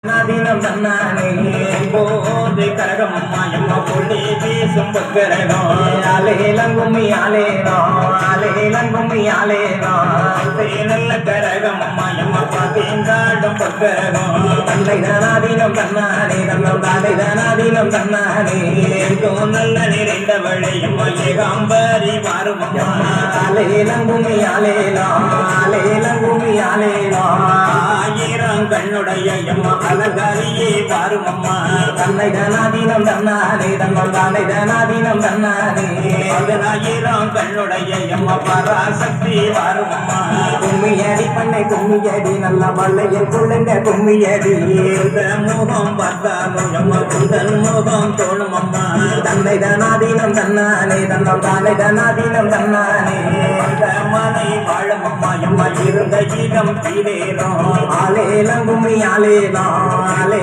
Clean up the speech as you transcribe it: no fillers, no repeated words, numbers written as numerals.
நாதினம் தன்னானே போது கரகம் மாயம்மா புள்ளி பேசும் பக்கரகம் ஆலேலங்கும்மி ஆலேனோ ஆலேலங்கும்மி ஆலேனோ நல்ல கரகம் மாயம்மா பாத்தேங்காடும் பக்கரகம் தன்னை தானாதீனம் தன்னானே தன்னம் தானே தானாதீனம் தன்னானே நல்ல நிறைந்தவளையம்மா ஏகாம்பரி மாறும் ஆலேலங்கும்மி ஆலேனோ ஆலேலங்கும்மி ஆலேனோ ஆயிரம் கண்ணுடைய எம்மா அலங்காரியே பாரும் அம்மா தன்னை தனாதீனம் தன்னானே தன்னம் தானே தனாதீனம் தன்னானே 10000 கண்ணுடைய எம்மா பராசக்தி பாரும் அம்மா கும்மியடி பண்ணை கும்மியடி நல்ல மல்லையில் குள்ளுங்க கும்மியடி முகம் பார்த்தாலும் எம்மா குந்தன் முகம் தோணும் அம்மா தன்னை தனாதீனம் தன்னானே தன்னம் தானே தனாதீனம் தன்னானே மனை வாழும் அம்மா எம்மா இருந்த இடம் கீழேனோ ஆலேலங்கும்மி ஆலேனோ ஆலே